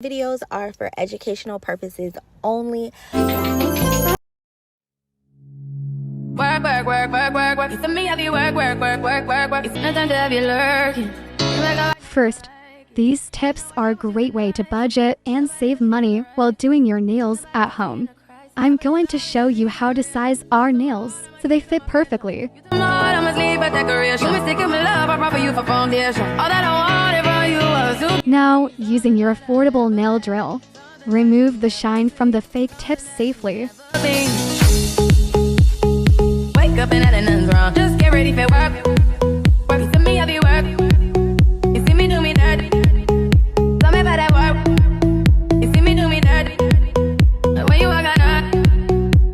Videos are for educational purposes only. Work, work, work, work, work, work. It's me have you work, work, work, work, work, work. It's nothing to have you lurking. First, these tips are a great way to budget and save money while doing your nails at home. I'm going to show you how to size our nails so they fit perfectly. Now, using your affordable nail drill, remove the shine from the fake tips safely. Wake up and nothing's wrong. Just get ready for work. Work it to me, have you work. You see me do me dirty. Tell me about that work. You see me do me dirty. When you walk out,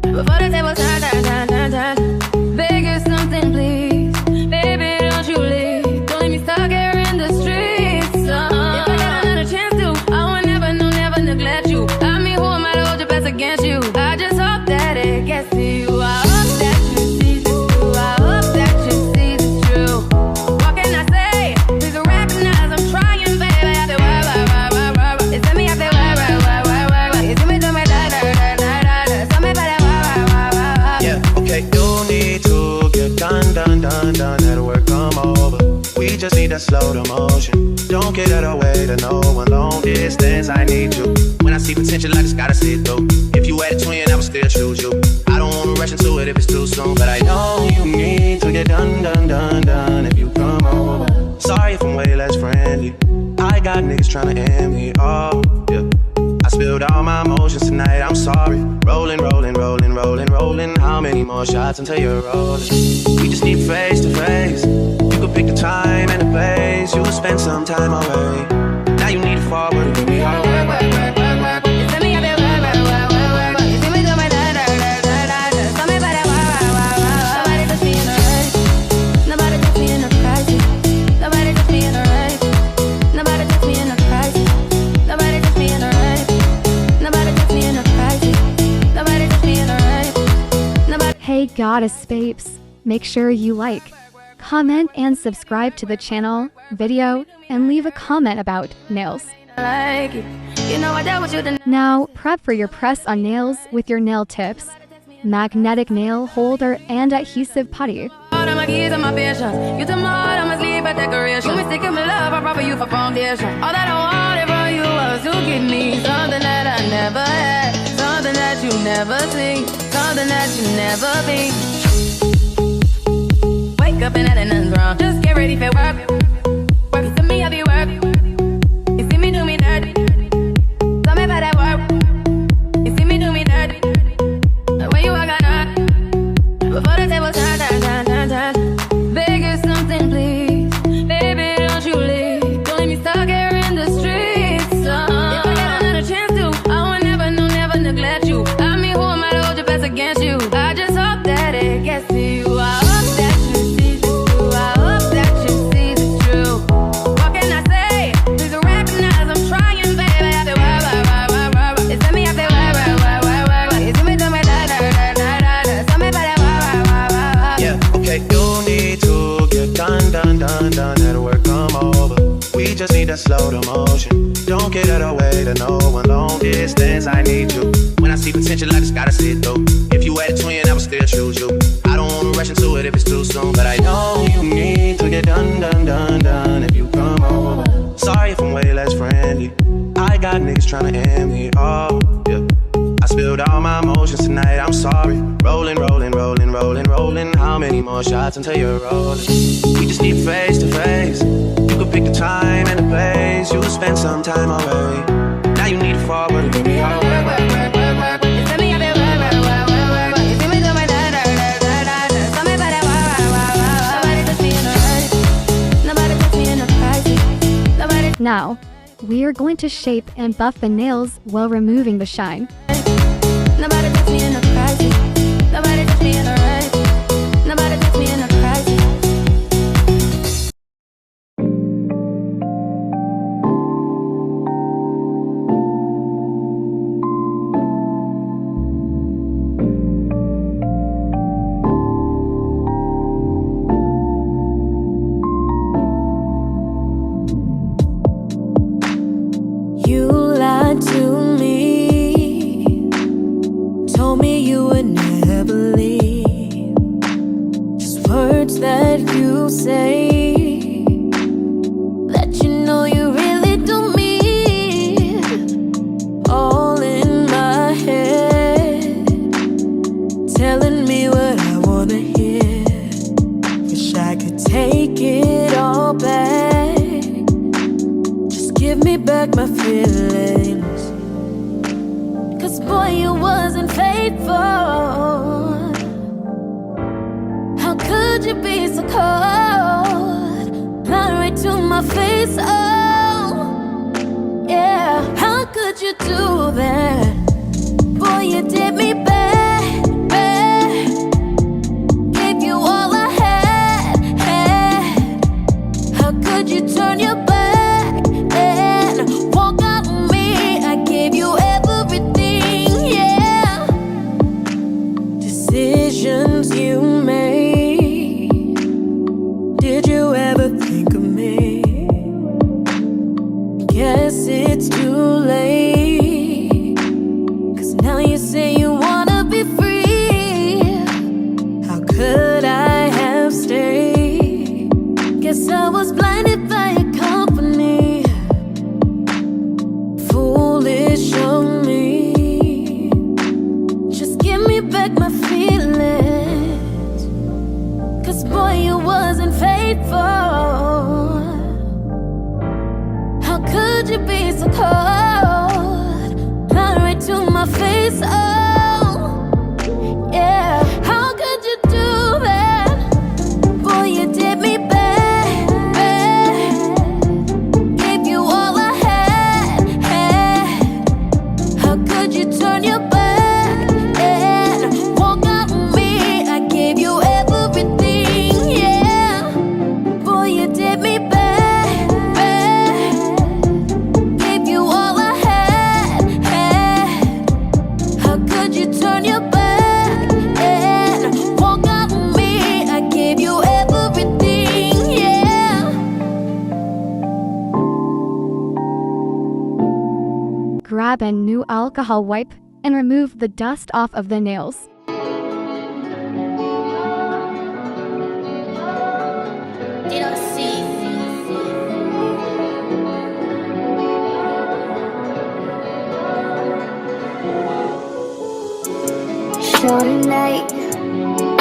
before the table turn, turn, turn, turn, turn. Beg you something, please. Baby, don't you leave. Don't leave me stuck here in the streets. If I got another chance to, I will never, no, never neglect you. I mean, who am I to hold your best against you? I just hope that it gets to you. I hope that you see the truth. I hope that you see the truth. What can I say? Please recognize I'm trying, baby. I feel work. It's me, I feel work. It's me, do me da. Tell me about that work. Yeah, okay, you need to get done. That'll work, come over. We just need to slow the motion. Don't get out of the way to no one. Long distance, I need you. When I see potential, I just gotta see it through. If you had a twin, I would still choose you. I don't wanna rush into it if it's too soon, but I know you need to get done. If you come over, sorry if I'm way less friendly. I got niggas tryna end me. Oh, yeah. I spilled all my emotions tonight, I'm sorry. Rolling. How many more shots until you're rolling? We just need face to face. You could pick the time and the place. You will spend some time away. Now you need to forward and give me all work. It's me, I feel work. You see me do my da. Tell me about that work. Nobody touch me in the race. Nobody touch me in the crisis. Nobody touch me in the race. Nobody touch me in the crisis. Nobody touch me in the race. Nobody touch me in the crisis. Nobody touch me in the race. Hey Goddess Babes, make sure you like, comment and subscribe to the channel, video, and leave a comment about nails. Like it. You know I dealt with you the Now, prep for your press on nails with your nail tips, magnetic nail holder and adhesive putty. All of my keys and my patience. You took my heart, I must leave a decoration. You mistake my love, I proper you for foundation. All that I wanted from you was to give me something that I never had, something that you never seen, something that you never been. Wake up and nothing's wrong. Just get ready for work. Work it to me, have you work. You see me do me dirty. Tell me about that work. You see me do me dirty. When you walk out, before the table turn, turn, turn. Beg you something, please. Baby, don't you leave. Don't leave me stuck here in the streets. If I got another chance to, I will never, no, never neglect you. I mean, who am I to hold your best against you? I just hope that it gets to you. I hope that you see the truth. I hope that you see the truth. What can I say? Please recognize I'm trying, baby. I feel work. It's me, I feel work. It's me, do me da. Tell me about that work. Yeah, okay, you need to get done. That'll work, come over. We just need to slow the motion. Don't get out of the way to no one. Long distance, I need you. When I see potential, I just gotta see it through. If you had a twin, I would still choose you. I don't wanna rush into it if it's too soon, but I know you need to get done. If you come over, sorry if I'm way less friendly. I got niggas tryna end me. Oh, yeah. I spilled all my emotions tonight, I'm sorry. Rolling. How many more shots until you're rolling? We just need face to face. You could pick the time and the place. You will spend some time away. Now you need to forward and give me all work. It's me, I feel work. You see me do my da. Tell me about that work. Nobody touch me in the race. Nobody touch me in the crisis. Nobody. Now, we are going to shape and buff the nails while removing the shine. Nobody touch me in the crisis. Nobody touch me in the race. Nobody touch me in the crisis. You lie. you say that you know you really do me. All in my head, telling me what I wanna hear. Wish I could take it all back. Just give me back my feelings. 'Cause boy, you wasn't faithful. How could you be so cold? Not right to my face, oh yeah. How could you do that? Boy, you did me bad, bad. Gave you all I had. How could you turn your back and walk out on me? I gave you everything, yeah. Decisions you made, did you ever think of me? Guess it's too late. 'Cause now you say you wanna be free. How could I have stayed? Guess I was blinded by your company. Foolish of me. Just give me back my feelings. 'Cause boy, you wasn't faithful. How could you be so cold? Not right to my face, oh yeah. How could you do that? Boy, you did me bad, bad. Gave you all I had. How could you turn your back and walk out on me? I gave you everything, yeah. Boy, you did me bad, bad. Gave you all I had. How could you turn your back and walk out on me? I gave you everything, yeah. Grab a new alcohol wipe and remove the dust off of the nails. Show tonight,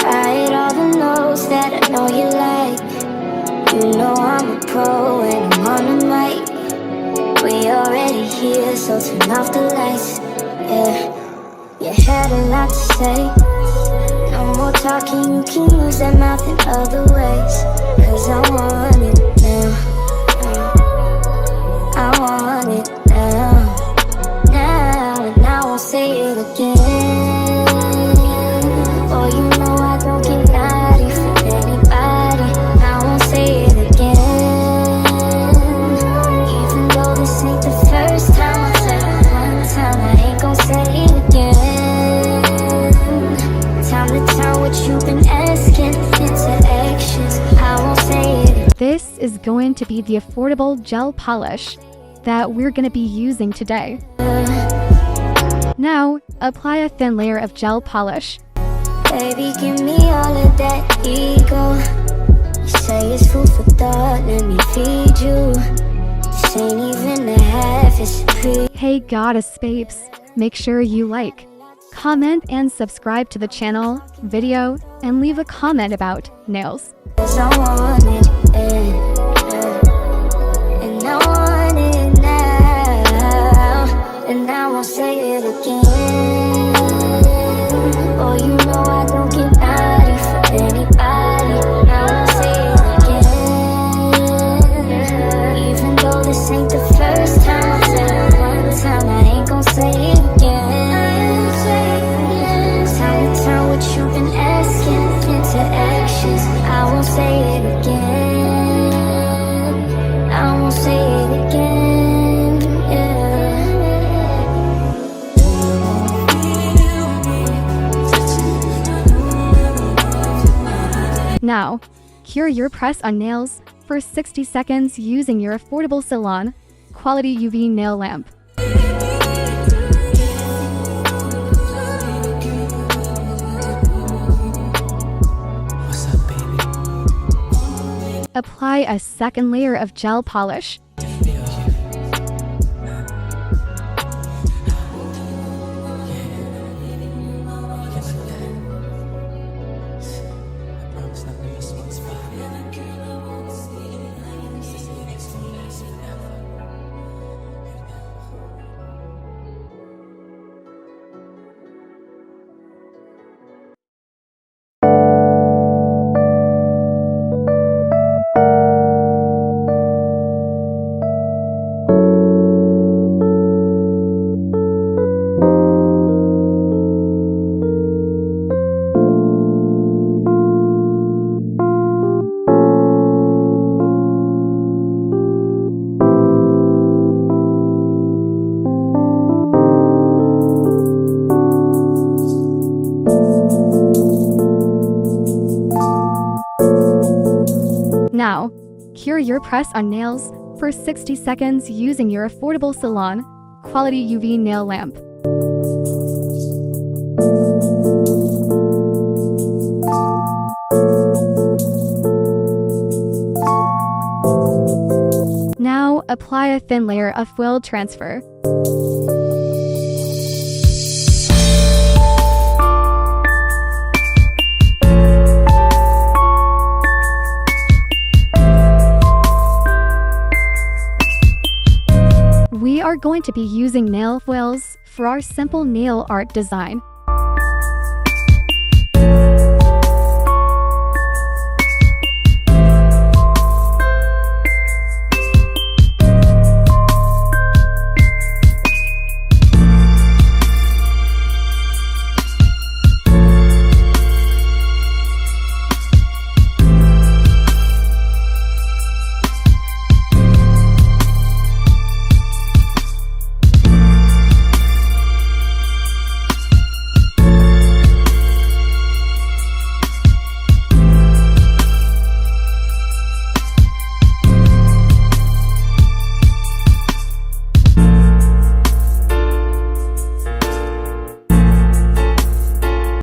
write all the notes that I know you like. You know I'm a pro and I'm on the mic. We already here, so turn off the lights. Yeah, you had a lot to say. No more talking, you can use that mouth in other ways. 'Cause I want it now. I want it now. Now, and I won't say it again. Oh, you know I don't get naughty for anybody. I won't say it again. Even though this ain't the first time I said it one time, I ain't gon' say it again. Time to turn what you've been asking into actions. I won't say it. This is going to be the affordable gel polish that we're going to be using today. Now, apply a thin layer of gel polish. Baby, give me all of that ego. You say it's food for thought, let me feed you. This ain't even a half, it's a pre. Hey goddess babes, make sure you like, comment and subscribe to the channel, video, and leave a comment about nails. 'Cause I want it, and I want it now. And I won't say it again. Oh, you know I don't get naughty for anybody. I won't say it again. Even though this ain't the first time I said it one time, I ain't gon' say it again. Time to turn what you've been asking into actions. I won't say it again. I won't say it again. Now, cure your press on nails for 60 seconds using your affordable salon quality UV nail lamp. What's up, baby? apply a second layer of gel polish. Now, cure your press-on nails for 60 seconds using your affordable salon quality UV nail lamp. Now, apply a thin layer of foil transfer. We are going to be using nail foils for our simple nail art design.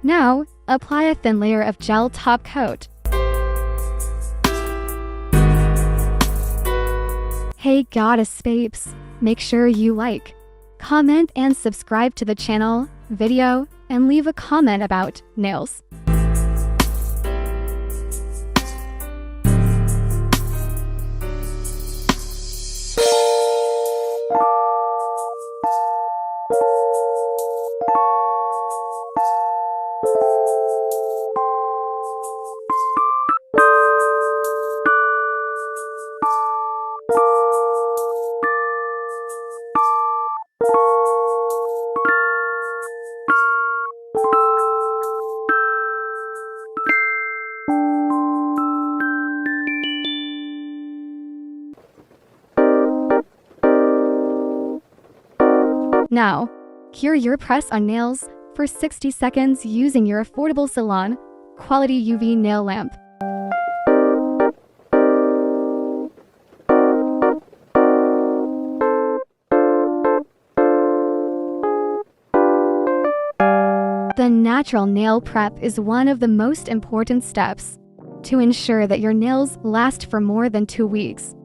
Now, apply a thin layer of gel top coat. Hey Goddess babes, make sure you like, comment and subscribe to the channel, video, and leave a comment about nails. Now, cure your press-on nails for 60 seconds using your affordable salon quality UV nail lamp. The natural nail prep is one of the most important steps to ensure that your nails last for more than 2 weeks.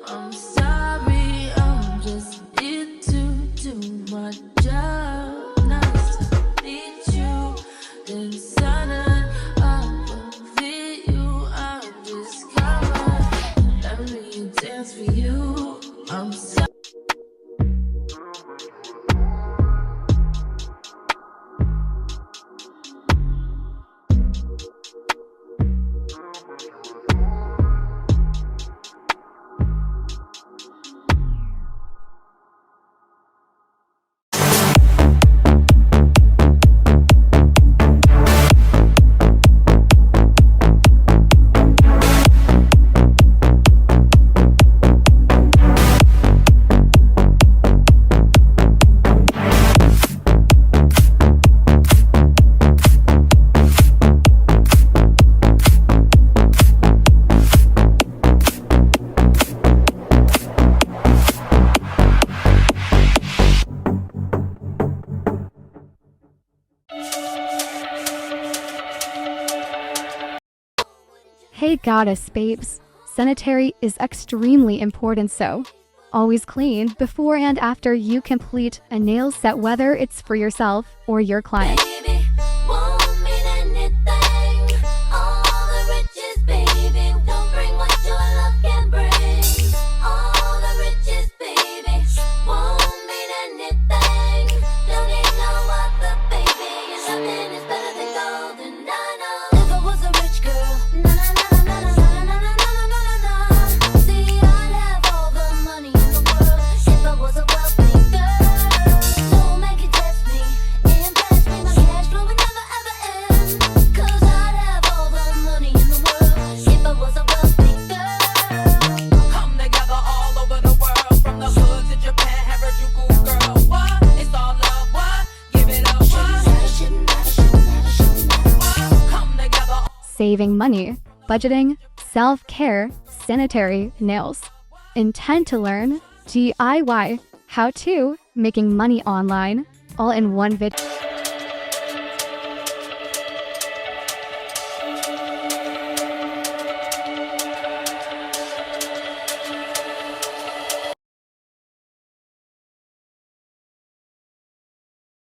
I'm sorry, I'm just here to do my job. Nice to meet you. Then sudden, I will fit you. I'm just covered. Let me dance for you. I'm sorry. Hey goddess babes, sanitary is extremely important, so always clean before and after you complete a nail set, whether it's for yourself or your client. Baby, won't mean anything. All the riches, baby, don't bring what your love can bring. All the riches, baby, won't mean anything. Don't need no other, baby. Your loving is better than gold, and I know. If I was a rich girl, na na na na na na na na na na na na. See, I'd have all the money in the world if I was a wealthy girl. Don't make it test me, invest me, my cash flow would never ever end. 'Cause I'd have all the money in the world if I was a wealthy girl. Come together all over the world, from the hood to Japan, Harajuku, girl. What? It's all love, what? Give it up, what? Come together. Saving money, budgeting, self-care, sanitary, nails. Intend to learn DIY, how to, making money online, all in one video.